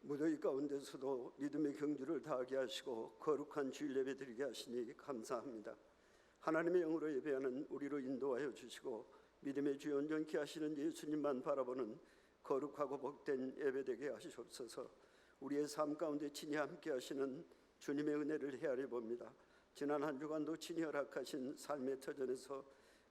무더위 가운데서도 믿음의 경주를 다하게 하시고 거룩한 주일 예배 드리게 하시니 감사합니다. 하나님의 영으로 예배하는 우리로 인도하여 주시고 믿음의 주 온전케 하시는 예수님만 바라보는 거룩하고 복된 예배 되게 하시옵소서. 우리의 삶 가운데 친히 함께 하시는 주님의 은혜를 헤아려 봅니다. 지난 한 주간도 친히 허락하신 삶의 터전에서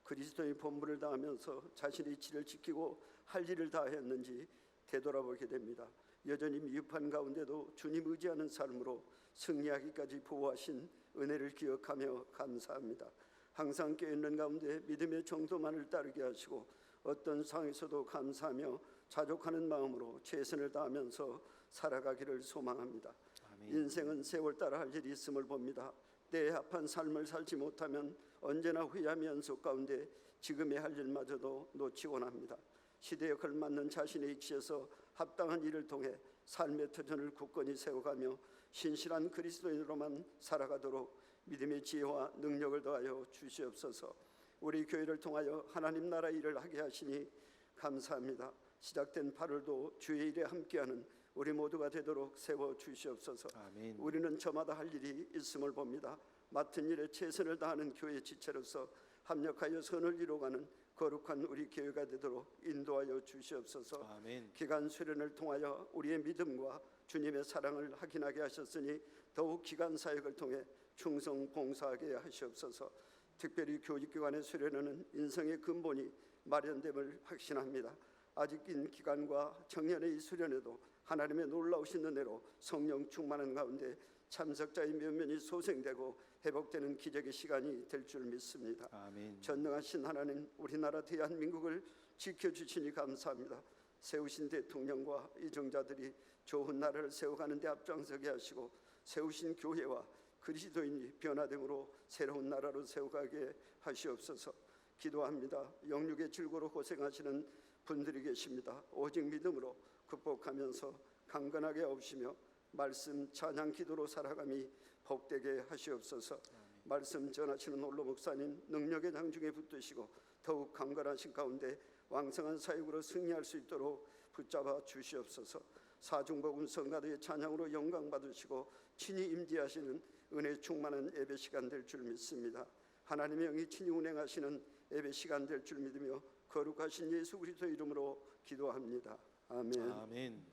그리스도의 본분을 다하면서 자신의 지를 지키고 할 일을 다했는지 되돌아보게 됩니다. 여전히 미흡한 가운데도 주님 의지하는 삶으로 승리하기까지 보호하신 은혜를 기억하며 감사합니다. 항상 깨어있는 가운데 믿음의 정도만을 따르게 하시고 어떤 상황에서도 감사하며 자족하는 마음으로 최선을 다하면서 살아가기를 소망합니다. 아멘. 인생은 세월 따라 할 일이 있음을 봅니다. 때에 합한 삶을 살지 못하면 언제나 후회함의 연속 가운데 지금의 할 일마저도 놓치곤 합니다. 시대에 걸맞는 자신의 위치에서 합당한 일을 통해 삶의 터전을 굳건히 세워가며 신실한 그리스도인으로만 살아가도록 믿음의 지혜와 능력을 더하여 주시옵소서. 우리 교회를 통하여 하나님 나라 일을 하게 하시니 감사합니다. 시작된 8월도 주의 일에 함께하는 우리 모두가 되도록 세워 주시옵소서. 아멘. 우리는 저마다 할 일이 있음을 봅니다. 맡은 일에 최선을 다하는 교회 지체로서 합력하여 선을 이루어가는 거룩한 우리 교회가 되도록 인도하여 주시옵소서. 아멘. 기간 수련을 통하여 우리의 믿음과 주님의 사랑을 확인하게 하셨으니 더욱 기간 사역을 통해 충성 봉사하게 하시옵소서. 특별히 교직기관의 수련회는 인생의 근본이 마련됨을 확신합니다. 아직인 기간과 청년의 수련회도 하나님의 놀라우신 은혜로 성령 충만한 가운데 참석자의 면면이 소생되고 회복되는 기적의 시간이 될 줄 믿습니다. 아멘. 전능하신 하나님, 우리나라 대한민국을 지켜주시니 감사합니다. 세우신 대통령과 이정자들이 좋은 나라를 세워가는 데 앞장서게 하시고 세우신 교회와 그리스도인이 변화됨으로 새로운 나라로 세워가게 하시옵소서. 기도합니다. 영육의 질고로 고생하시는 분들이 계십니다. 오직 믿음으로 극복하면서 강건하게 없으며 말씀 찬양 기도로 살아감이 복되게 하시옵소서. 말씀 전하시는 홀로 목사님 능력의 장중에 붙드시고 더욱 강건하신 가운데 왕성한 사역으로 승리할 수 있도록 붙잡아 주시옵소서. 사중복음 성가대의 찬양으로 영광 받으시고 친히 임재하시는 은혜 충만한 예배 시간 될 줄 믿습니다. 하나님의 영이 친히 운행하시는 예배 시간 될 줄 믿으며 거룩하신 예수 그리스도 이름으로 기도합니다. 아멘. 아멘.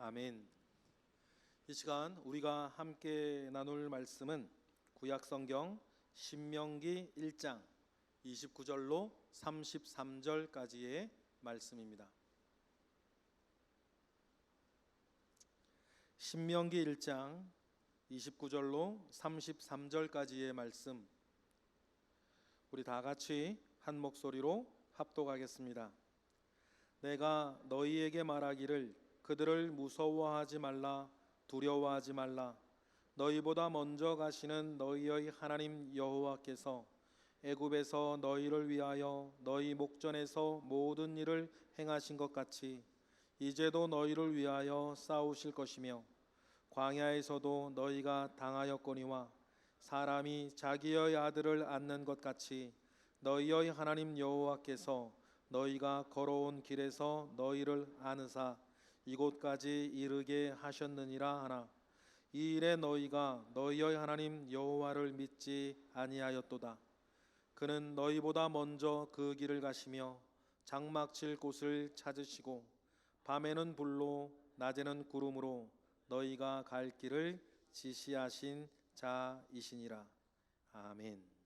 아멘. 이 시간 우리가 함께 나눌 말씀은 구약성경 신명기 1장 29절로 33절까지의 말씀입니다. 신명기 1장 29절로 33절까지의 말씀, 우리 다 같이 한 목소리로 합독하겠습니다. 내가 너희에게 말하기를 그들을 무서워하지 말라, 두려워하지 말라. 너희보다 먼저 가시는 너희의 하나님 여호와께서 애굽에서 너희를 위하여 너희 목전에서 모든 일을 행하신 것 같이 이제도 너희를 위하여 싸우실 것이며, 광야에서도 너희가 당하였거니와 사람이 자기의 아들을 안는 것 같이 너희의 하나님 여호와께서 너희가 걸어온 길에서 너희를 안으사 이곳까지 이르게 하셨느니라 하나, 이 일에 너희가 너희의 하나님 여호와를 믿지 아니하였도다. 그는 너희보다 먼저 그 길을 가시며 장막칠 곳을 찾으시고 밤에는 불로 낮에는 구름으로 너희가 갈 길을 지시하신 자이시니라. 아멘.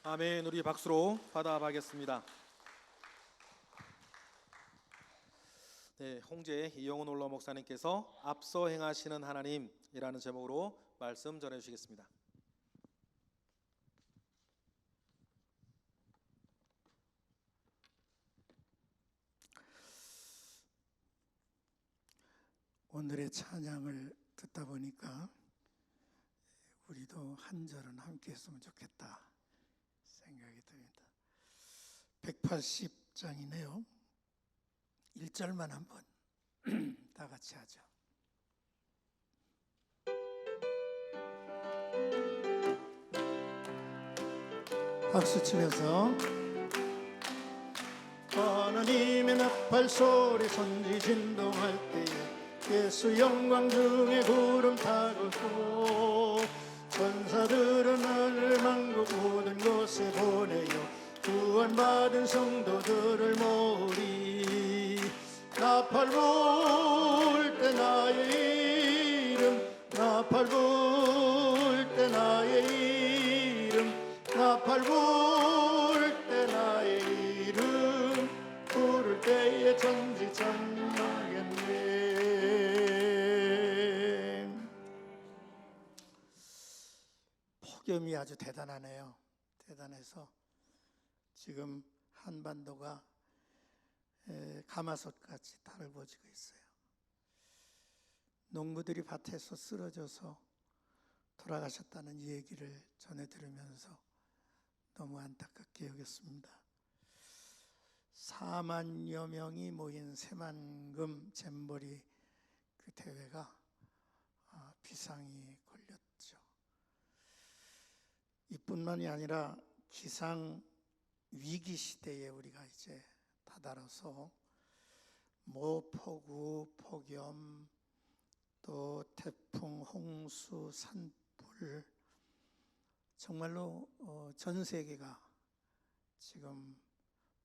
아멘. 우리 박수로 받아가겠습니다. 네, 홍제 이영훈 올로 목사님께서 앞서 행하시는 하나님이라는 제목으로 말씀 전해 주시겠습니다. 오늘의 찬양을 듣다 보니까 우리도 한 절은 함께 했으면 좋겠다 생각이 듭니다. 180장이네요. 1절만 한번 다 같이 하죠. 박수 치면서 하나님의 나팔 소리 선지 진동할 때에 예수 영광 중에 구름 타고 천사들은 하늘 만국 모든 곳에 보내요 구원받은 성도들을 모으리 나팔 불 때 나의 이름 나팔 불 때 나의 이름 나팔 불 때 나의 이름 부를 때에 천지 찬양하겠네. 폭염이 아주 대단하네요. 대단해서 지금 한반도가 가마솥같이 달궈지고 있어요. 농부들이 밭에서 쓰러져서 돌아가셨다는 얘기를 전해 들으면서 너무 안타깝게 여겼습니다. 4만여 명이 모인 새만금 잼버리 그 대회가 비상이 걸렸죠. 이뿐만이 아니라 기상 위기 시대에 우리가 이제 다다라서 폭우, 폭염, 또 태풍, 홍수, 산불 정말로 전 세계가 지금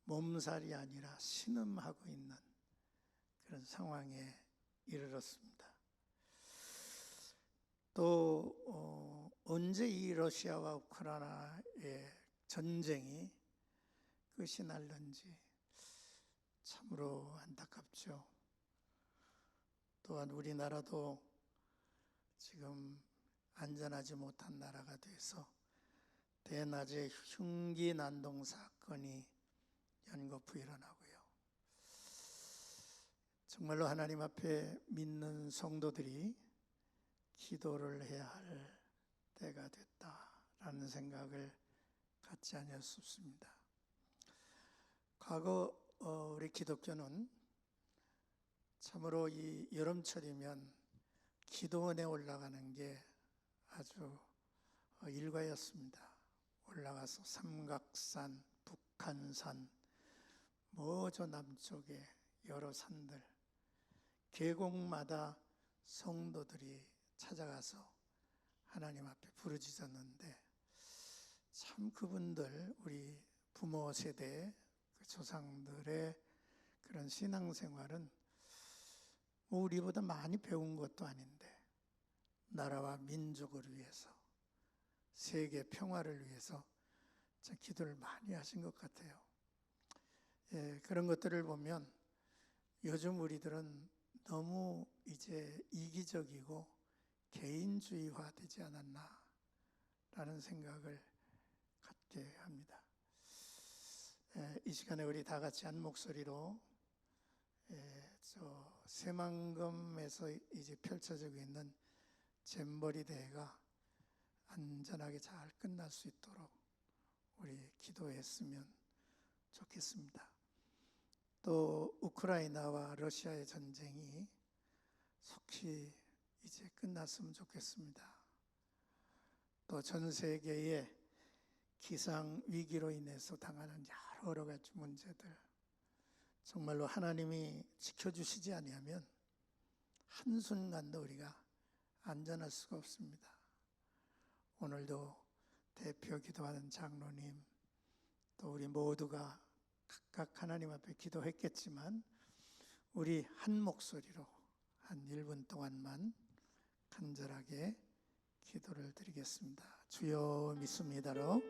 몸살이 아니라 신음하고 있는 그런 상황에 이르렀습니다. 또 언제 이 러시아와 우크라이나의 전쟁이 끝이 날는지 참으로 안타깝죠. 또한 우리나라도 지금 안전하지 못한 나라가 돼서 대낮에 흉기 난동 사건이 연거푸 일어나고요. 정말로 하나님 앞에 믿는 성도들이 기도를 해야 할 때가 됐다라는 생각을 갖지 않을 수 없습니다. 과거 우리 기독교는 참으로 이 여름철이면 기도원에 올라가는 게 아주 일과였습니다. 올라가서 삼각산, 북한산, 저 남쪽에 여러 산들, 계곡마다 성도들이 찾아가서 하나님 앞에 부르짖었는데 참 그분들 우리 부모 세대 그 조상들의 그런 신앙생활은 우리보다 많이 배운 것도 아닌데 나라와 민족을 위해서 세계 평화를 위해서 참 기도를 많이 하신 것 같아요. 그런 것들을 보면 요즘 우리들은 너무 이제 이기적이고 개인주의화 되지 않았나 라는 생각을 갖게 합니다. 이 시간에 우리 다 같이 한 목소리로 저 새만금에서 이제 펼쳐지고 있는 잼버리 대회가 안전하게 잘 끝날 수 있도록 우리 기도했으면 좋겠습니다. 또 우크라이나와 러시아의 전쟁이 속히 이제 끝났으면 좋겠습니다. 또 전 세계의 기상 위기로 인해서 당하는 여러 가지 문제들 정말로 하나님이 지켜주시지 아니하면 한순간도 우리가 안전할 수가 없습니다. 오늘도 대표 기도하는 장로님 또 우리 모두가 각각 하나님 앞에 기도했겠지만 우리 한 목소리로 한 1분 동안만 간절하게 기도를 드리겠습니다. 주여 믿습니다로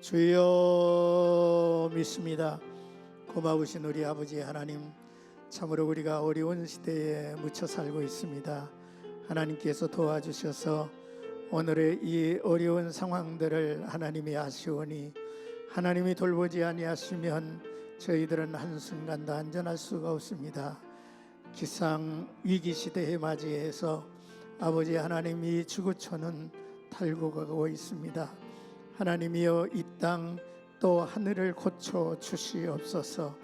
주여 믿습니다. 고마우신 우리 아버지 하나님, 참으로 우리가 어려운 시대에 묻혀 살고 있습니다. 하나님께서 도와주셔서 오늘의 이 어려운 상황들을 하나님이 아시오니 하나님이 돌보지 아니하시면 저희들은 한순간도 안전할 수가 없습니다. 기상 위기 시대에 맞이해서 아버지 하나님이 지구촌은 달고 가고 있습니다. 하나님이여, 이 땅 또 하늘을 고쳐 주시옵소서.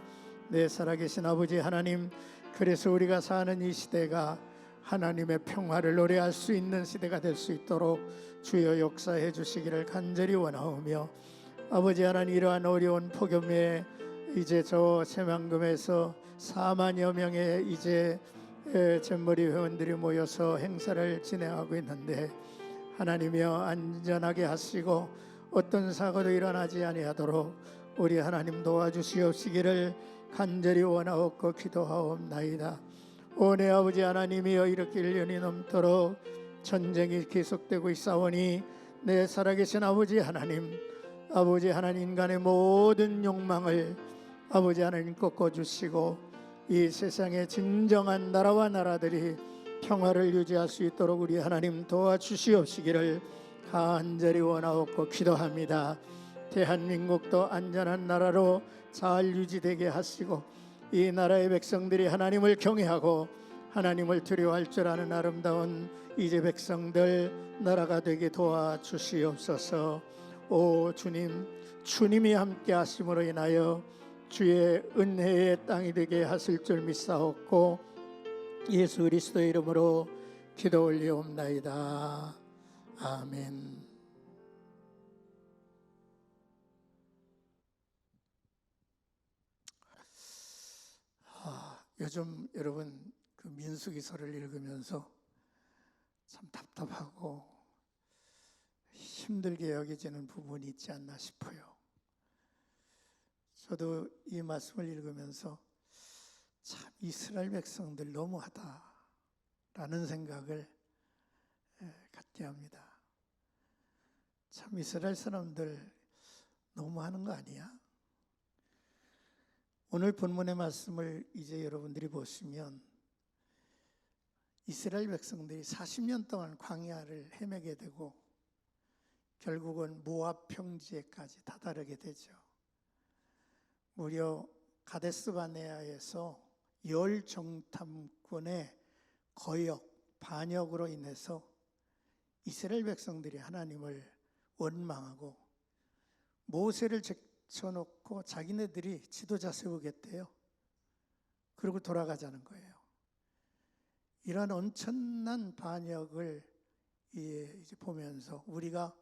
내 살아계신 아버지 하나님, 그래서 우리가 사는 이 시대가 하나님의 평화를 노래할 수 있는 시대가 될 수 있도록 주여 역사해 주시기를 간절히 원하오며, 아버지 하나님, 이러한 어려운 폭염에 이제 저 새만금에서 4만여 명의 이제 잼머리 회원들이 모여서 행사를 진행하고 있는데, 하나님이여 안전하게 하시고 어떤 사고도 일어나지 아니하도록 우리 하나님 도와주시옵시기를 간절히 원하옵고 기도하옵나이다. 오 내 아버지 하나님이여, 이렇게 1년이 넘도록 전쟁이 계속되고 있사오니 내 살아계신 아버지 하나님, 아버지 하나님, 인간의 모든 욕망을 아버지 하나님 꺾어주시고 이 세상의 진정한 나라와 나라들이 평화를 유지할 수 있도록 우리 하나님 도와주시옵시기를 간절히 원하옵고 기도합니다. 대한민국도 안전한 나라로 잘 유지되게 하시고 이 나라의 백성들이 하나님을 경외하고 하나님을 두려워할 줄 아는 아름다운 이제 백성들 나라가 되게 도와주시옵소서. 오 주님, 주님이 함께 하심으로 인하여 주의 은혜의 땅이 되게 하실 줄 믿사옵고 예수 그리스도의 이름으로 기도 올리옵나이다. 아멘. 요즘 여러분 그 민수기서를 읽으면서 참 답답하고 힘들게 여겨지는 부분이 있지 않나 싶어요. 저도 이 말씀을 읽으면서 참 이스라엘 백성들 너무하다라는 생각을 갖게 합니다. 참 이스라엘 사람들 너무하는 거 아니야? 오늘 본문의 말씀을 이제 여러분들이 보시면 이스라엘 백성들이 40년 동안 광야를 헤매게 되고 결국은 모압 평지에까지 다다르게 되죠. 무려 가데스 바네아에서 열 정탐꾼의 거역, 반역으로 인해서 이스라엘 백성들이 하나님을 원망하고 모세를 제쳐놓고 자기네들이 지도자 세우겠대요. 그리고 돌아가자는 거예요. 이러한 엄청난 반역을 이제 보면서 우리가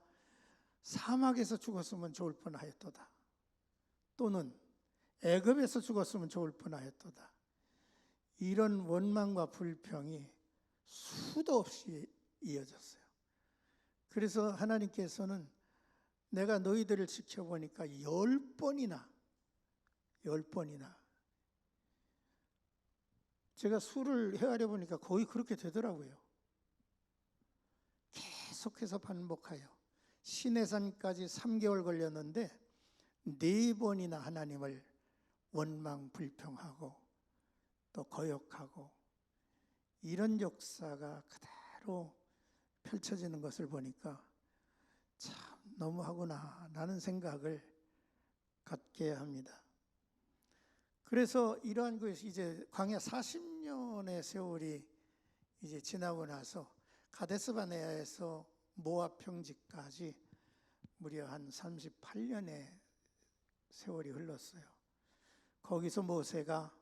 사막에서 죽었으면 좋을 뻔하였도다, 또는 애굽에서 죽었으면 좋을 뻔하였도다, 이런 원망과 불평이 수도 없이 이어졌어요. 그래서 하나님께서는 내가 너희들을 지켜보니까 10번이나 제가 수를 헤아려 보니까 거의 그렇게 되더라고요. 계속해서 반복하여 시내산까지 3개월 걸렸는데 4번이나 하나님을 원망 불평하고 또 거역하고 이런 역사가 그대로 펼쳐지는 것을 보니까 참 너무하구나 라는 생각을 갖게 합니다. 그래서 이러한 것이 이제 광야 40년의 세월이 이제 지나고 나서 가데스 바네아에서 모압 평지까지 무려 한 38년의 세월이 흘렀어요. 거기서 모세가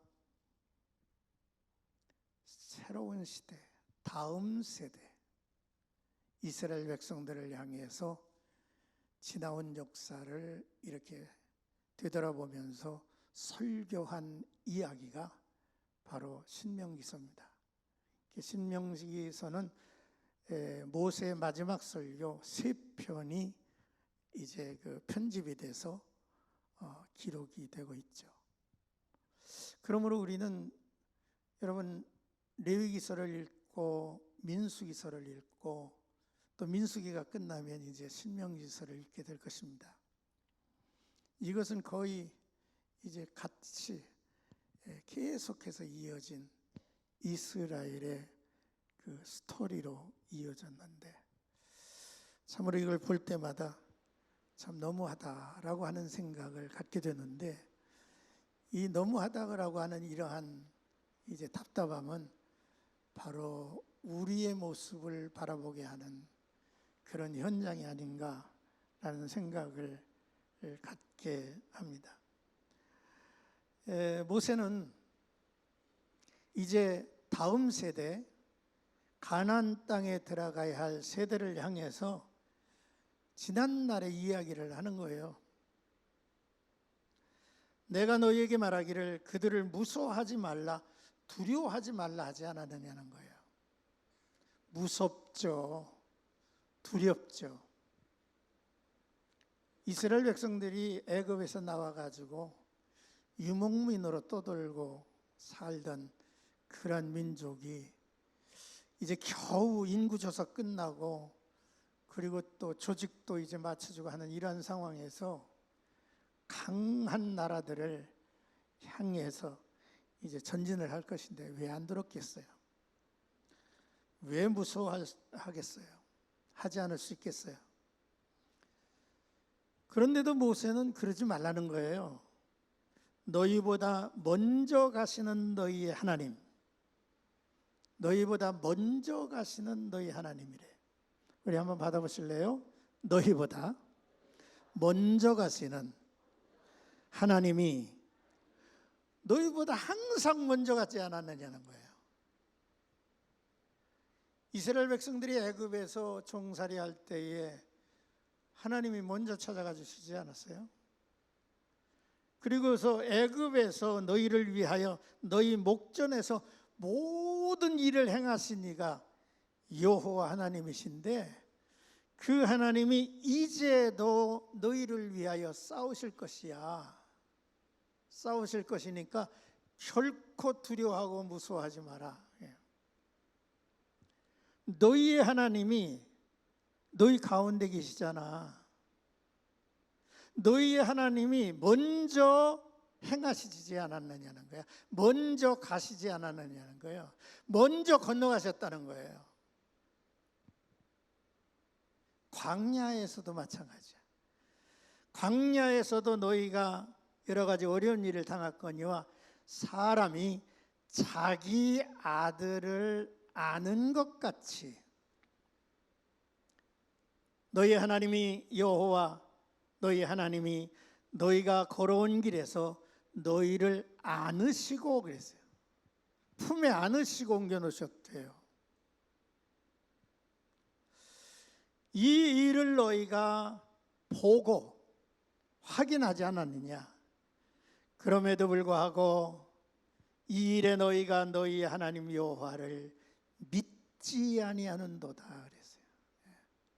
새로운 시대, 다음 세대 이스라엘 백성들을 향해서 지나온 역사를 이렇게 되돌아보면서 설교한 이야기가 바로 신명기서입니다. 신명기서는 모세의 마지막 설교 3편이 이제 그 편집이 돼서 기록이 되고 있죠. 그러므로 우리는 여러분 레위기서를 읽고 민수기서를 읽고 또 민수기가 끝나면 이제 신명기서를 읽게 될 것입니다. 이것은 거의 이제 같이 계속해서 이어진 이스라엘의 그 스토리로 이어졌는데, 참으로 이걸 볼 때마다 참 너무하다라고 하는 생각을 갖게 되는데, 이 너무하다라고 하는 이러한 이제 답답함은 바로 우리의 모습을 바라보게 하는 그런 현장이 아닌가라는 생각을 갖게 합니다. 모세는 이제 다음 세대, 가나안 땅에 들어가야 할 세대를 향해서 지난날의 이야기를 하는 거예요. 내가 너희에게 말하기를 그들을 무서워하지 말라, 두려워하지 말라 하지 않았느냐는 거예요. 무섭죠. 두렵죠. 이스라엘 백성들이 애굽에서 나와가지고 유목민으로 떠돌고 살던 그런 민족이 이제 겨우 인구조사 끝나고, 그리고 또 조직도 이제 맞춰주고 하는 이런 상황에서 강한 나라들을 향해서 이제 전진을 할 것인데 왜 안 들었겠어요? 왜 무서워하겠어요? 하지 않을 수 있겠어요? 그런데도 모세는 그러지 말라는 거예요. 너희보다 먼저 가시는 너희의 하나님, 너희보다 먼저 가시는 너희 하나님이래. 우리 한번 받아보실래요? 너희보다 먼저 가시는 하나님이 너희보다 항상 먼저 가지 않았느냐는 거예요. 이스라엘 백성들이 애굽에서 종살이할 때에 하나님이 먼저 찾아가 주시지 않았어요? 그리고서 애굽에서 너희를 위하여 너희 목전에서 모든 일을 행하신 이가 여호와 하나님이신데, 그 하나님이 이제도 너희를 위하여 싸우실 것이야. 싸우실 것이니까 결코 두려워하고 무서워하지 마라. 너희의 하나님이 너희 가운데 계시잖아. 너희의 하나님이 먼저 행하시지 않았느냐는 거야. 먼저 가시지 않았느냐는 거예요. 먼저 건너가셨다는 거예요. 광야에서도 마찬가지야. 광야에서도 너희가 여러 가지 어려운 일을 당했거니와 사람이 자기 아들을 아는 것 같이 너희 하나님이 여호와 너희 하나님이 너희가 걸어온 길에서 너희를 안으시고 그랬어요. 품에 안으시고 옮겨놓으셨대요. 이 일을 너희가 보고 확인하지 않았느냐? 그럼에도 불구하고 이 일에 너희가 너희 하나님 여호와를 믿지 아니하는도다 그랬어요.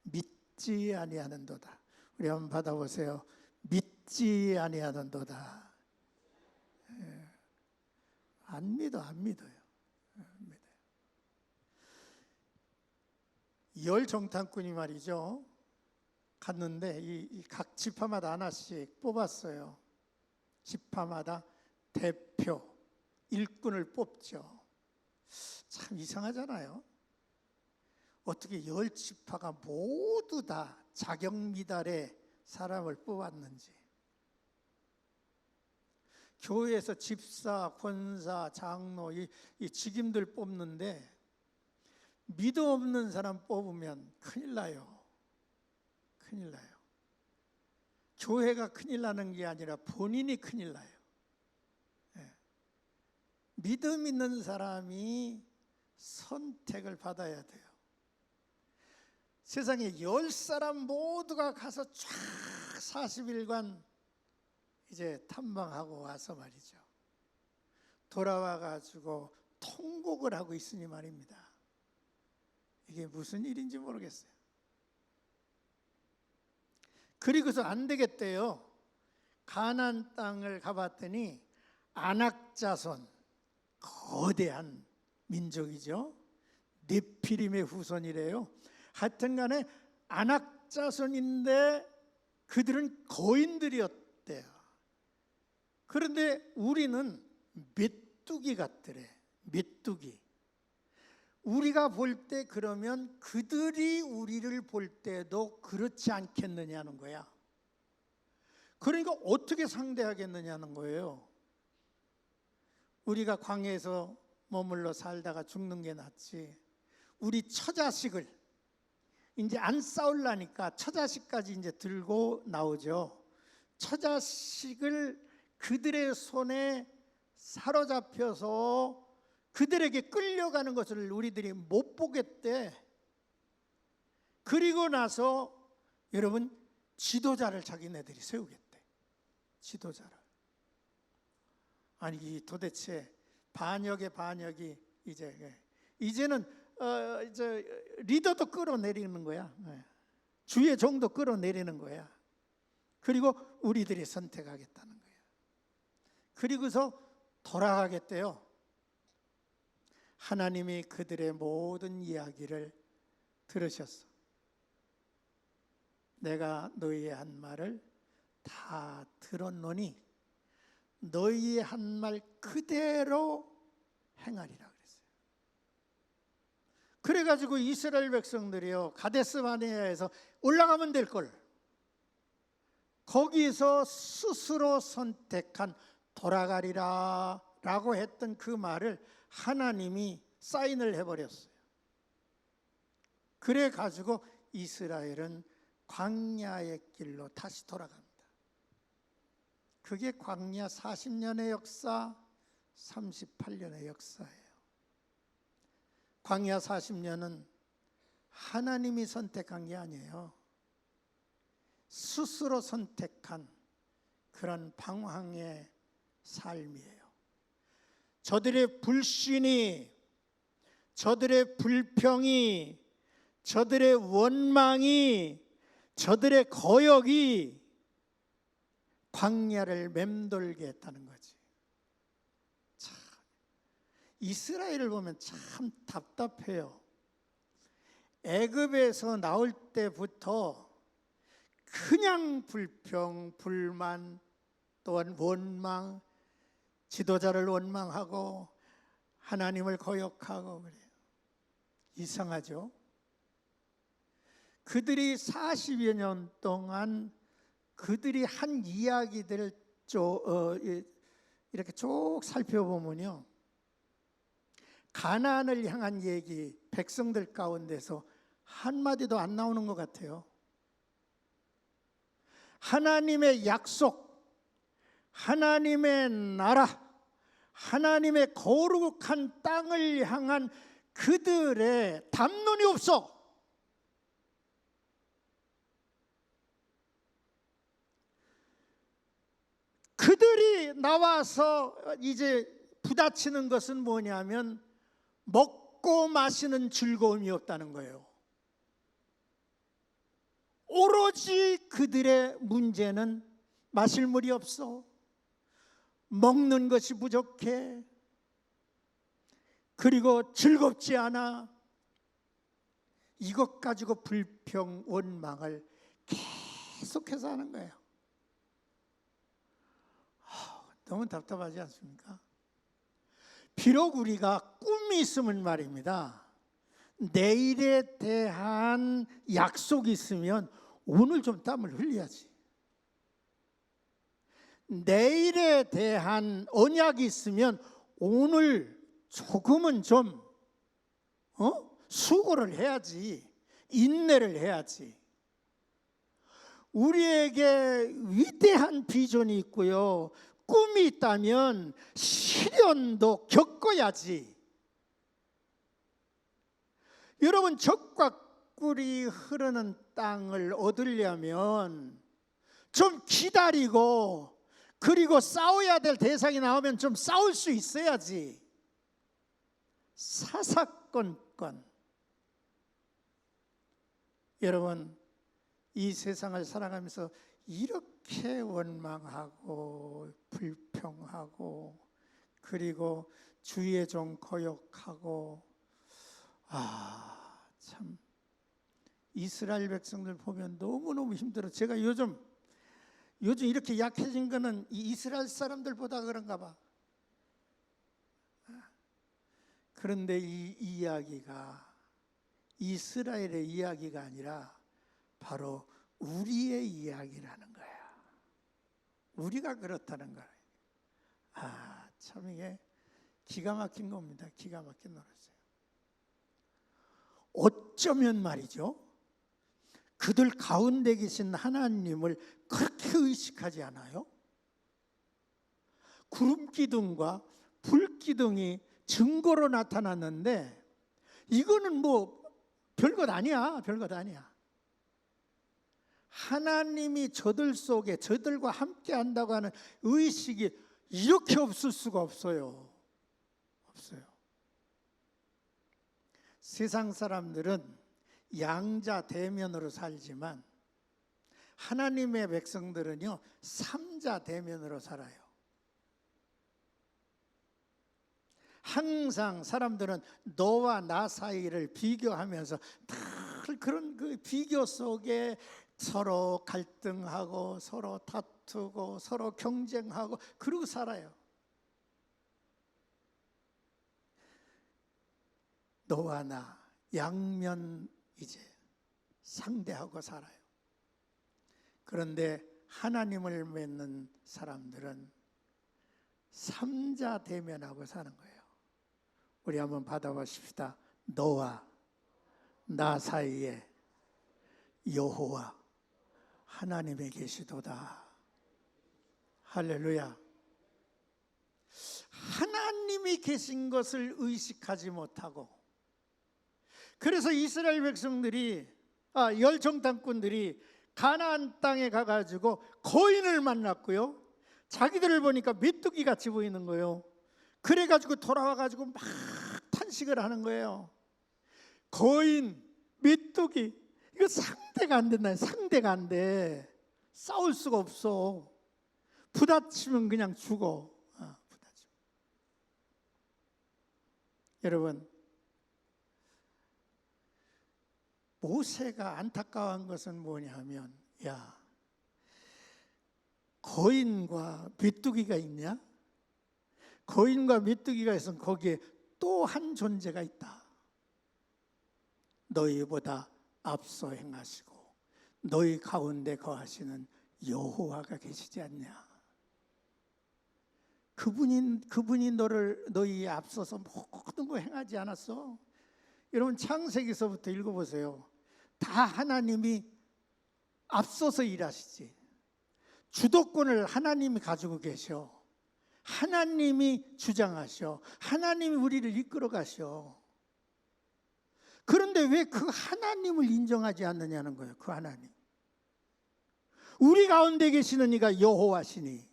믿지 아니하는도다. 우리 한번 받아보세요. 믿지 아니하는도다. 안 믿어요. 안 믿어요. 열 정탐꾼이 말이죠. 갔는데 이 각 지파마다 하나씩 뽑았어요. 지파마다 대표, 일꾼을 뽑죠. 참 이상하잖아요. 어떻게 열 지파가 모두 다 자격 미달의 사람을 뽑았는지. 교회에서 집사, 권사, 장로 이 직임들 뽑는데 믿음 없는 사람 뽑으면 큰일 나요. 큰일 나요. 교회가 큰일 나는 게 아니라 본인이 큰일 나요. 믿음 있는 사람이 선택을 받아야 돼요. 세상에 10사람 모두가 가서 쫙 40일간 이제 탐방하고 와서 말이죠. 돌아와 가지고 통곡을 하고 있으니 말입니다. 이게 무슨 일인지 모르겠어요. 그리고서 안 되겠대요. 가나안 땅을 가봤더니 아낙자손, 거대한 민족이죠. 네피림의 후손이래요. 하여튼 간에 아낙자손인데 그들은 거인들이었대요. 그런데 우리는 메뚜기 같더래. 메뚜기. 우리가 볼 때 그러면 그들이 우리를 볼 때도 그렇지 않겠느냐는 거야. 그러니까 어떻게 상대하겠느냐는 거예요. 우리가 광야에서 머물러 살다가 죽는 게 낫지. 우리 처자식을 이제 안 싸우려니까 처자식까지 이제 들고 나오죠. 처자식을 그들의 손에 사로잡혀서 그들에게 끌려가는 것을 우리들이 못 보겠대. 그리고 나서 여러분 지도자를 자기네들이 세우겠대. 지도자를. 아니 도대체 반역의 반역이 이제는 이제 리더도 끌어내리는 거야. 주의 종도 끌어내리는 거야. 그리고 우리들이 선택하겠다는 거야. 그리고서 돌아가겠대요. 하나님이 그들의 모든 이야기를 들으셨어. 내가 너희의 한 말을 다 들었노니 너희의 한 말 그대로 행하리라 그랬어요. 그래가지고 이스라엘 백성들이요 가데스 바네아에서 올라가면 될 걸 거기서 스스로 선택한 돌아가리라 라고 했던 그 말을 하나님이 사인을 해버렸어요. 그래가지고 이스라엘은 광야의 길로 다시 돌아갑니다. 그게 광야 40년의 역사, 38년의 역사예요. 광야 40년은 하나님이 선택한 게 아니에요. 스스로 선택한 그런 방황의 삶이에요. 저들의 불신이, 저들의 불평이, 저들의 원망이, 저들의 거역이 광야를 맴돌게 했다는 거지. 참, 이스라엘을 보면 참 답답해요. 애굽에서 나올 때부터 그냥 불평, 불만, 또한 원망, 지도자를 원망하고 하나님을 거역하고 그래요. 이상하죠? 그들이 40여 년 동안 그들이 한 이야기들을 이렇게 쭉 살펴보면요, 가나안을 향한 얘기 백성들 가운데서 한마디도 안 나오는 것 같아요. 하나님의 약속, 하나님의 나라, 하나님의 거룩한 땅을 향한 그들의 담론이 없어. 그들이 나와서 이제 부딪히는 것은 뭐냐면 먹고 마시는 즐거움이 없다는 거예요. 오로지 그들의 문제는 마실 물이 없어, 먹는 것이 부족해, 그리고 즐겁지 않아. 이것 가지고 불평, 원망을 계속해서 하는 거예요. 너무 답답하지 않습니까? 비록 우리가 꿈이 있으면 말입니다, 내일에 대한 약속이 있으면 오늘 좀 땀을 흘려야지. 내일에 대한 언약이 있으면 오늘 조금은 좀 수고를 해야지, 인내를 해야지. 우리에게 위대한 비전이 있고요, 꿈이 있다면 시련도 겪어야지. 여러분, 젖과 꿀이 흐르는 땅을 얻으려면 좀 기다리고, 그리고 싸워야 될 대상이 나오면 좀 싸울 수 있어야지. 사사건건. 여러분, 이 세상을 살아가면서 이렇게 원망하고 불평하고 그리고 주의 종 거역하고, 참 이스라엘 백성들 보면 너무너무 힘들어. 제가 요즘 요즘 이렇게 약해진 거는 이 이스라엘 사람들보다 그런가 봐. 그런데 이 이야기가 이스라엘의 이야기가 아니라 바로 우리의 이야기라는 거야. 우리가 그렇다는 거야. 참 이게 기가 막힌 겁니다. 기가 막힌 노릇이에요. 어쩌면 말이죠, 그들 가운데 계신 하나님을 그렇게 의식하지 않아요? 구름 기둥과 불 기둥이 증거로 나타났는데 이거는 뭐 별것 아니야. 별것 아니야. 하나님이 저들 속에 저들과 함께 한다고 하는 의식이 이렇게 없을 수가 없어요. 없어요. 세상 사람들은 양자 대면으로 살지만 하나님의 백성들은요, 삼자 대면으로 살아요. 항상 사람들은 너와 나 사이를 비교하면서 늘 그런 그 비교 속에 서로 갈등하고 서로 다투고 서로 경쟁하고 그러고 살아요. 너와 나 양면 이제 상대하고 살아요. 그런데 하나님을 믿는 사람들은 삼자 대면하고 사는 거예요. 우리 한번 받아보십시다. 너와 나 사이에 여호와 하나님이 계시도다. 할렐루야. 하나님이 계신 것을 의식하지 못하고, 그래서 이스라엘 백성들이 열정 땅꾼들이 가나안 땅에 가가지고 거인을 만났고요, 자기들을 보니까 메뚜기 같이 보이는 거예요. 그래가지고 돌아와가지고 막 탄식을 하는 거예요. 거인, 메뚜기, 이거 상대가 안 된다. 상대가 안 돼. 싸울 수가 없어. 부딪히면 그냥 죽어. 부딪히면. 여러분, 모세가 안타까워한 것은 뭐냐면, 야, 거인과 메뚜기가 있냐? 거인과 메뚜기가 있으면 거기에 또 한 존재가 있다. 너희보다 앞서 행하시고 너희 가운데 거하시는 여호와가 계시지 않냐? 그분이 너희 앞서서 모든 거 행하지 않았어? 여러분, 창세기서부터 읽어보세요. 다 하나님이 앞서서 일하시지. 주도권을 하나님이 가지고 계셔. 하나님이 주장하셔. 하나님이 우리를 이끌어 가셔. 그런데 왜 그 하나님을 인정하지 않느냐는 거예요. 그 하나님. 우리 가운데 계시는 이가 여호와시니,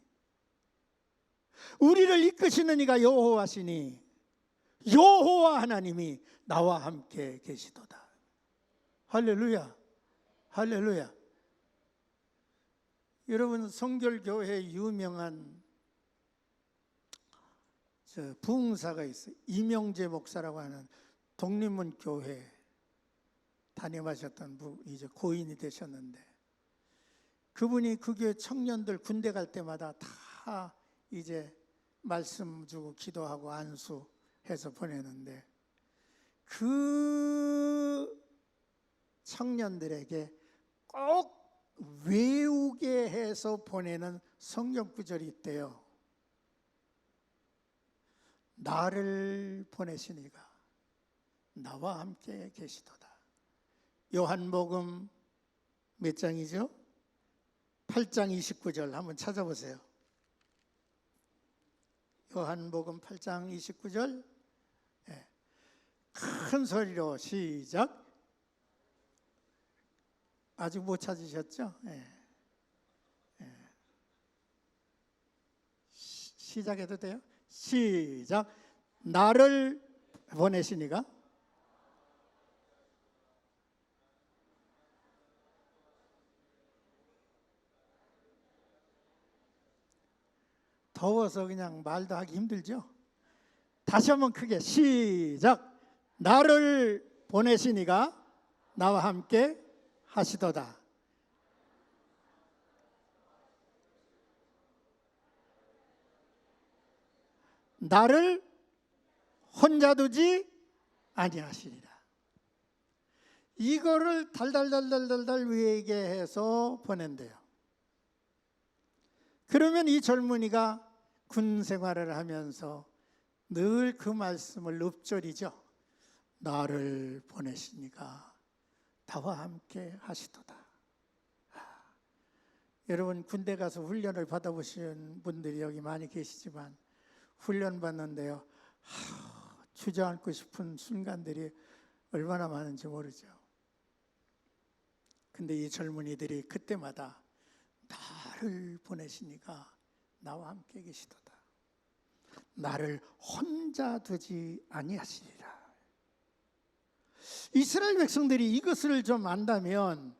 우리를 이끄시는 이가 여호와시니, 여호와 하나님이 나와 함께 계시도다. 할렐루야. 할렐루야. 여러분, 성결교회 유명한 부흥사가 있어요. 이명재 목사라고 하는 독립문 교회 담임하셨던 분, 이제 고인이 되셨는데, 그분이 그 교회 청년들 군대 갈 때마다 다 이제 말씀 주고 기도하고 안수해서 보내는데, 그 청년들에게 꼭 외우게 해서 보내는 성경 구절이 있대요. 나를 보내시니가 나와 함께 계시도다. 요한복음 몇 장이죠? 8장 29절 한번 찾아보세요. 요한복음 8장 29절. 큰 소리로 시작. 아직 못 찾으셨죠? 시작해도 돼요? 시작. 나를 보내시니가 더워서 그냥 말도 하기 힘들죠? 다시 한번 크게 시작. 나를 보내시니가 나와 함께 하시도다. 나를 혼자 두지 아니하시리라. 이거를 달달달달달달 위에게 해서 보낸대요. 그러면 이 젊은이가 군 생활을 하면서 늘 그 말씀을 읊조리죠. 나를 보내시니가 나와 함께 하시도다. 여러분, 군대 가서 훈련을 받아보신 분들이 여기 많이 계시지만 훈련 받는데요, 주저앉고 싶은 순간들이 얼마나 많은지 모르죠. 근데 이 젊은이들이 그때마다 나를 보내시니까 나와 함께 계시도다. 나를 혼자 두지 아니하시리라. 이스라엘 백성들이 이것을 좀 안다면,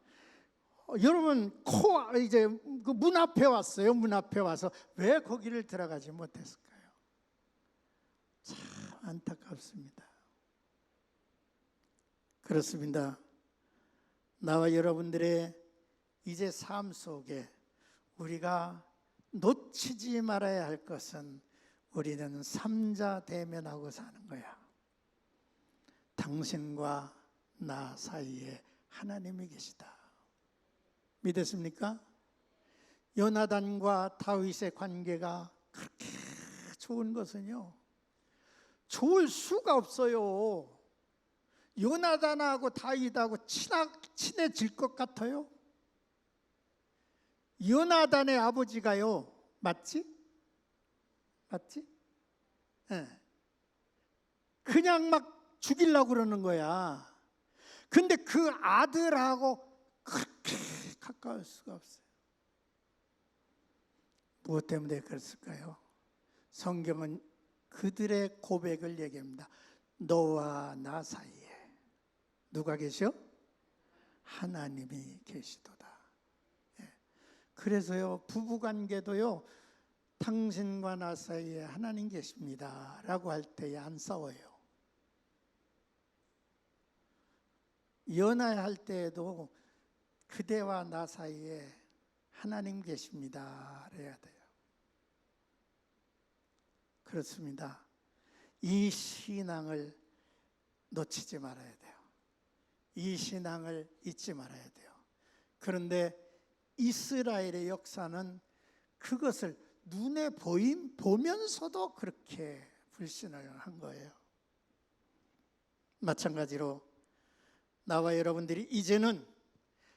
여러분 이제 그 문 앞에 왔어요. 문 앞에 와서 왜 거기를 들어가지 못했을까요? 참 안타깝습니다. 그렇습니다. 나와 여러분들의 이제 삶 속에 우리가 놓치지 말아야 할 것은 우리는 삼자 대면하고 사는 거야. 당신과 나 사이에 하나님이 계시다. 믿으십니까? 요나단과 다윗의 관계가 그렇게 좋은 것은요, 좋을 수가 없어요. 요나단하고 다윗하고 친해질 것 같아요? 요나단의 아버지가요, 맞지? 네. 그냥 막 죽이려고 그러는 거야. 근데 그 아들하고 그렇게 가까울 수가 없어요. 무엇 때문에 그랬을까요? 성경은 그들의 고백을 얘기합니다. 너와 나 사이에 누가 계셔? 하나님이 계시도다. 그래서요, 부부관계도요, 당신과 나 사이에 하나님 계십니다 라고 할 때에 안 싸워요. 연애할 때에도 그대와 나 사이에 하나님 계십니다 그래야 돼요. 그렇습니다. 이 신앙을 놓치지 말아야 돼요. 이 신앙을 잊지 말아야 돼요. 그런데 이스라엘의 역사는 그것을 눈에 보면서도 그렇게 불신을 한 거예요. 마찬가지로 나와 여러분들이 이제는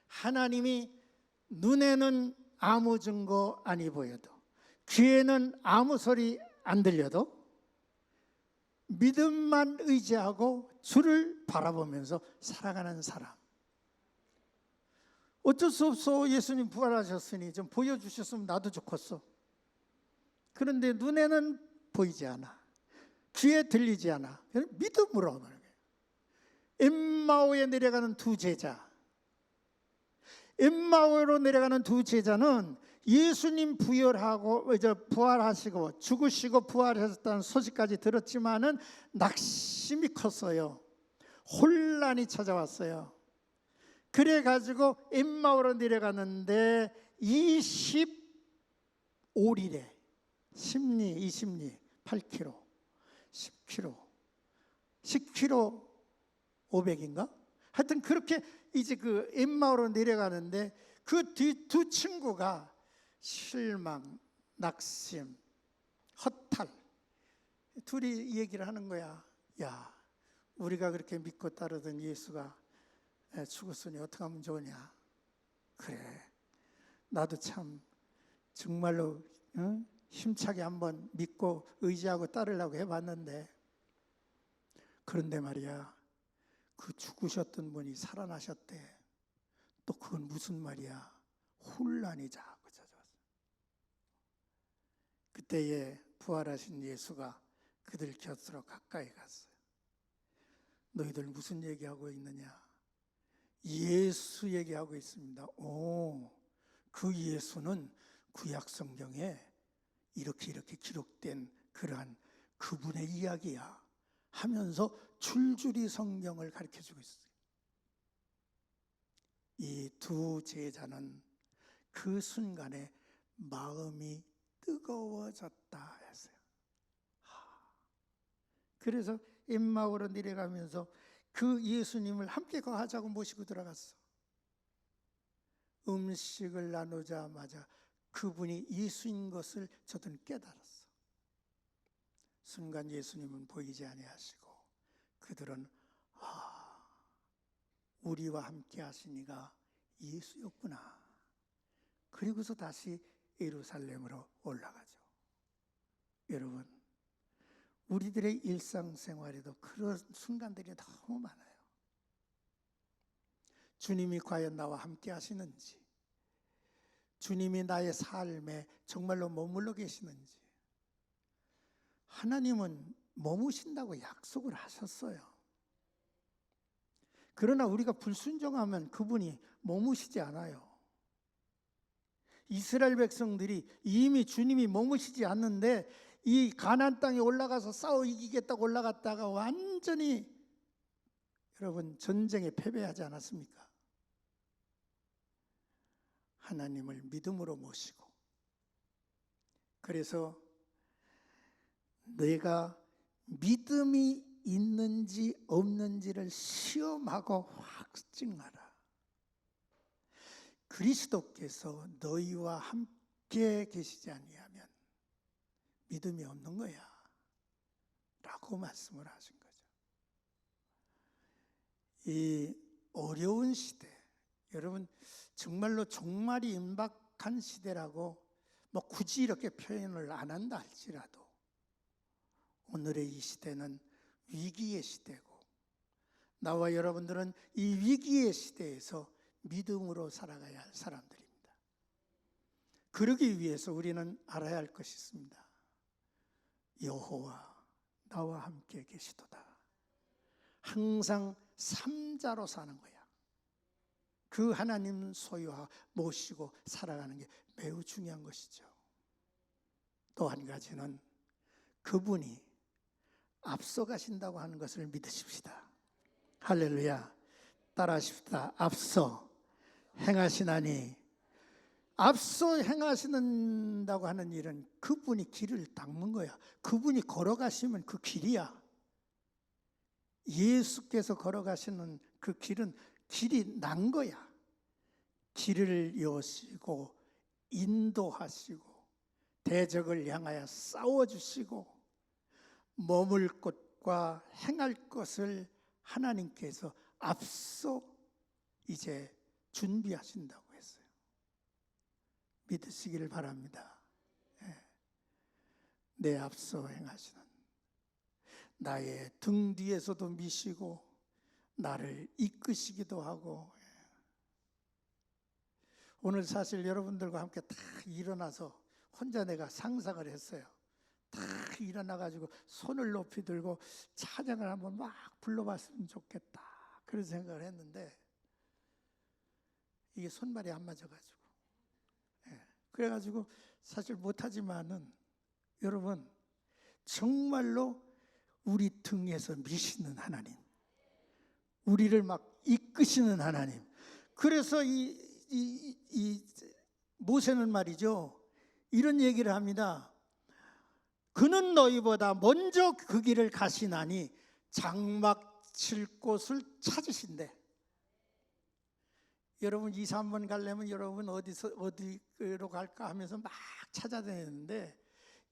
하나님이 눈에는 아무 증거 아니 보여도, 귀에는 아무 소리 안 들려도 믿음만 의지하고 주를 바라보면서 살아가는 사람. 어쩔 수 없어. 예수님 부활하셨으니 좀 보여주셨으면 나도 좋겠어. 그런데 눈에는 보이지 않아, 귀에 들리지 않아. 믿음으로. 엠마오에 내려가는 두 제자, 엠마오로 내려가는 두 제자는 예수님 부활하시고 죽으시고 부활하셨다는 소식까지 들었지만은 낙심이 컸어요. 혼란이 찾아왔어요. 그래가지고 엠마오로 내려가는데 25리래, 10리, 20리, 8km, 10km 500인가? 하여튼 그렇게 이제 그 엠마오로 내려가는데 그 뒤 두 친구가 실망, 낙심, 허탈, 둘이 얘기를 하는 거야. 야, 우리가 그렇게 믿고 따르던 예수가 죽었으니 어떻게 하면 좋으냐. 그래, 나도 참 정말로 힘차게 한번 믿고 의지하고 따르려고 해봤는데, 그런데 말이야, 그 죽으셨던 분이 살아나셨대. 또 그건 무슨 말이야? 혼란이 자꾸 찾아왔어. 그때에 부활하신 예수가 그들 곁으로 가까이 갔어요. 너희들 무슨 얘기하고 있느냐? 예수 얘기하고 있습니다. 그 예수는 구약 성경에 이렇게 기록된 그러한 그분의 이야기야 하면서 줄줄이 성경을 가르쳐주고 있어요. 이 두 제자는 그 순간에 마음이 뜨거워졌다 했어요. 그래서 엠마오로 내려가면서 그 예수님을 함께 거하자고 모시고 들어갔어. 음식을 나누자마자 그분이 예수인 것을 저들은 깨달았어. 순간 예수님은 보이지 아니하시고 그들은 우리와 함께 하시니가 예수였구나. 그리고서 다시 예루살렘으로 올라가죠. 여러분, 우리들의 일상생활에도 그런 순간들이 너무 많아요. 주님이 과연 나와 함께 하시는지, 주님이 나의 삶에 정말로 머물러 계시는지. 하나님은 머무신다고 약속을 하셨어요. 그러나 우리가 불순종하면 그분이 머무시지 않아요. 이스라엘 백성들이 이미 주님이 머무시지 않는데 이 가나안 땅에 올라가서 싸워 이기겠다고 올라갔다가 완전히 여러분 전쟁에 패배하지 않았습니까? 하나님을 믿음으로 모시고, 그래서 내가 믿음이 있는지 없는지를 시험하고 확증하라. 그리스도께서 너희와 함께 계시지 아니하면 믿음이 없는 거야 라고 말씀을 하신 거죠. 이 어려운 시대, 여러분 정말로 종말이 임박한 시대라고 뭐 굳이 이렇게 표현을 안 한다 할지라도 오늘의 이 시대는 위기의 시대고, 나와 여러분들은 이 위기의 시대에서 믿음으로 살아가야 할 사람들입니다. 그러기 위해서 우리는 알아야 할 것이 있습니다. 여호와 나와 함께 계시도다. 항상 삼자로 사는 거야. 그 하나님 소유하 모시고 살아가는 게 매우 중요한 것이죠. 또 한 가지는 그분이 앞서가신다고 하는 것을 믿으십시다. 할렐루야. 따라하십시다. 앞서 행하시나니. 앞서 행하신다고 하는 일은 그분이 길을 닦는 거야. 그분이 걸어가시면 그 길이야. 예수께서 걸어가시는 그 길은 길이 난 거야. 길을 여시고 인도하시고 대적을 향하여 싸워주시고 머물 곳과 행할 것을 하나님께서 앞서 이제 준비하신다고 했어요. 믿으시기를 바랍니다. 내 앞서 행하시는, 나의 등 뒤에서도 미시고 나를 이끄시기도 하고. 오늘 사실 여러분들과 함께 다 일어나서 혼자 내가 상상을 했어요. 다 일어나가지고 손을 높이 들고 찬양을 한번 막 불러봤으면 좋겠다, 그런 생각을 했는데 이게 손발이 안 맞아가지고, 그래가지고 사실 못하지만은 여러분 정말로 우리 등에서 미시는 하나님, 우리를 막 이끄시는 하나님. 그래서 이 모세는 말이죠, 이런 얘기를 합니다. 그는 너희보다 먼저 그 길을 가시나니 장막 칠 곳을 찾으신대. 여러분 2, 3번 가려면 여러분 어디로 갈까 하면서 막 찾아다니는데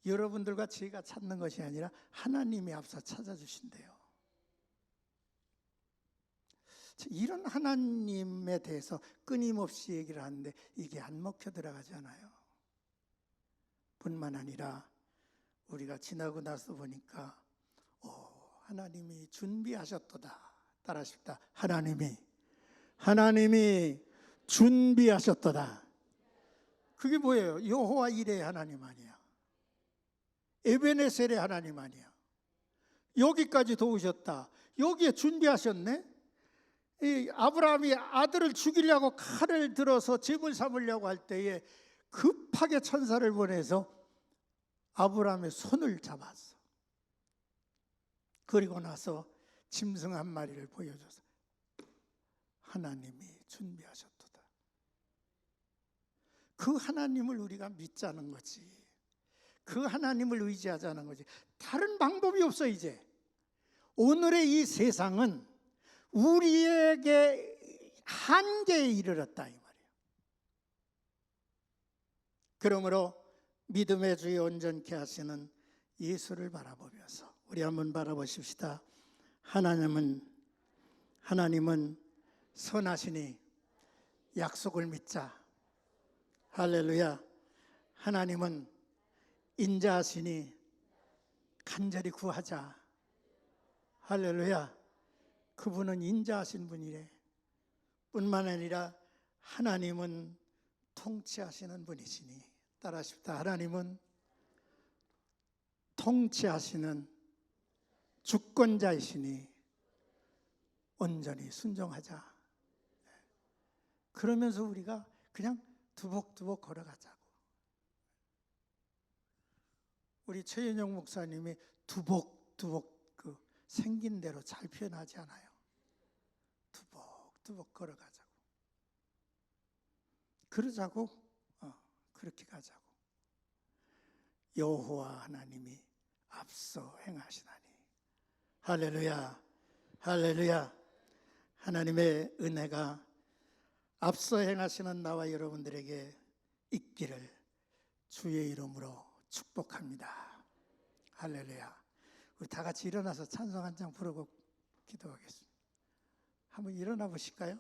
여러분들과 제가 찾는 것이 아니라 하나님이 앞서 찾아주신대요. 이런 하나님에 대해서 끊임없이 얘기를 하는데 이게 안 먹혀 들어가잖아요. 뿐만 아니라 우리가 지나고 나서 보니까 하나님이 준비하셨도다. 따라하십시다. 하나님이 준비하셨도다. 그게 뭐예요? 여호와 이레의 하나님 아니야? 에베네셀의 하나님 아니야? 여기까지 도우셨다. 여기에 준비하셨네. 이 아브라함이 아들을 죽이려고 칼을 들어서 제물 삼으려고 할 때에 급하게 천사를 보내서 아브라함의 손을 잡았어. 그리고 나서 짐승 한 마리를 보여줘서 하나님이 준비하셨도다. 그 하나님을 우리가 믿자는 거지. 그 하나님을 의지하자는 거지. 다른 방법이 없어 이제. 오늘의 이 세상은 우리에게 한계에 이르렀다 이 말이에요. 그러므로 믿음의 주에 온전케 하시는 예수를 바라보면서 우리 한번 바라보십시다. 하나님은 선하시니 약속을 믿자. 할렐루야. 하나님은 인자하시니 간절히 구하자. 할렐루야. 그분은 인자하신 분이래. 뿐만 아니라 하나님은 통치하시는 분이시니, 따라하십시다. 하나님은 통치하시는 주권자이시니 온전히 순종하자. 그러면서 우리가 그냥 두벅두벅 걸어가자고. 우리 최윤영 목사님이 두벅두벅 생긴 대로 잘 표현하지 않아요. 두벅두벅 걸어가자고. 그러자고. 그렇게 가자고. 여호와 하나님이 앞서 행하시나니. 할렐루야. 할렐루야. 하나님의 은혜가 앞서 행하시는 나와 여러분들에게 있기를 주의 이름으로 축복합니다. 할렐루야. 우리 다 같이 일어나서 찬송 한 장 부르고 기도하겠습니다. 한번 일어나 보실까요? 네.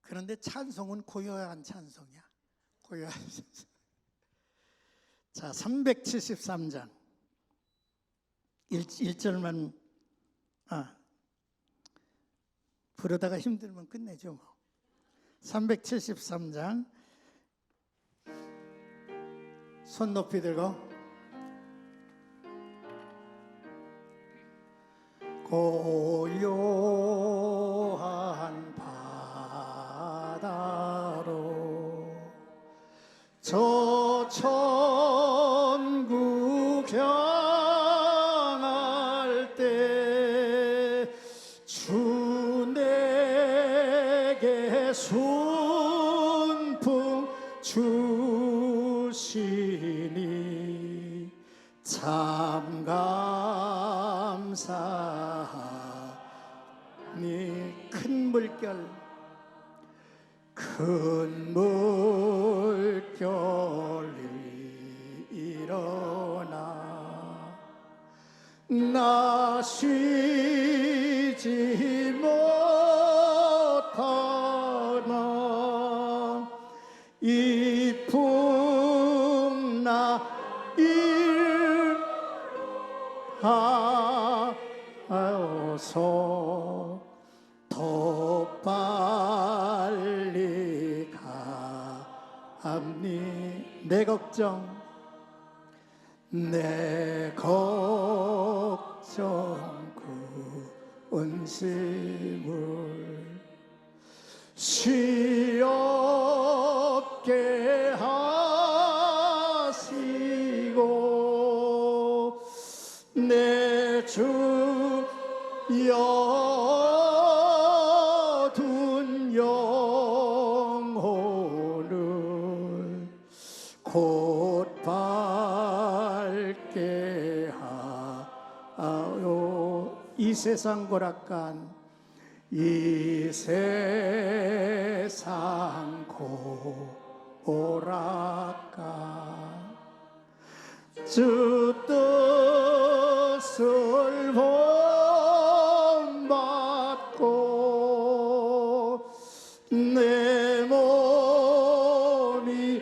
그런데 찬송은 고요한 찬송이야. 고요한 찬송. 자, 373장 1절만 부르다가 힘들면 끝내죠 뭐. 373장 손 높이 들고 고요한 바다로 저 천국 향할 때 주 내게 순풍 주시니 참 감사하니 큰 물결이 일어나 나 쉬지 못하나 이 풍나 일하옵소 더 빨리 가합니 내 걱정 그 은심을 쉬없게 하시고 내 주여 둔 영혼을 곧 밝게 하여 이 세상 고락간 이 세상 고락간 주 뜻을 본받고 내 몸이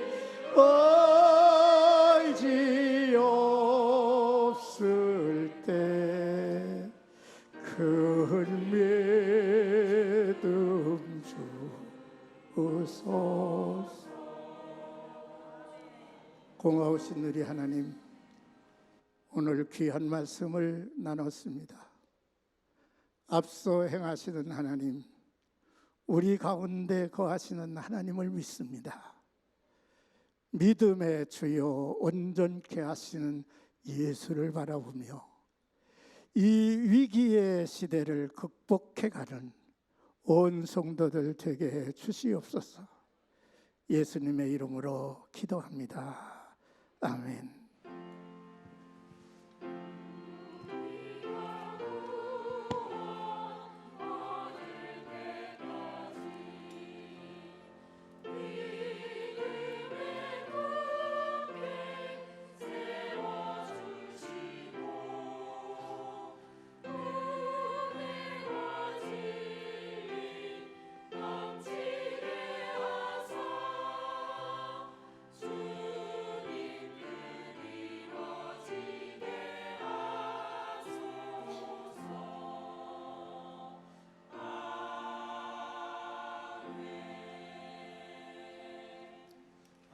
의지 없을 때 큰 믿음 주소서. 공하오신 우리 하나님, 오늘 귀한 말씀을 나눴습니다. 앞서 행하시는 하나님, 우리 가운데 거하시는 하나님을 믿습니다. 믿음의 주여 온전케 하시는 예수를 바라보며 이 위기의 시대를 극복해 가는 온 성도들 되게 해 주시옵소서. 예수님의 이름으로 기도합니다. 아멘.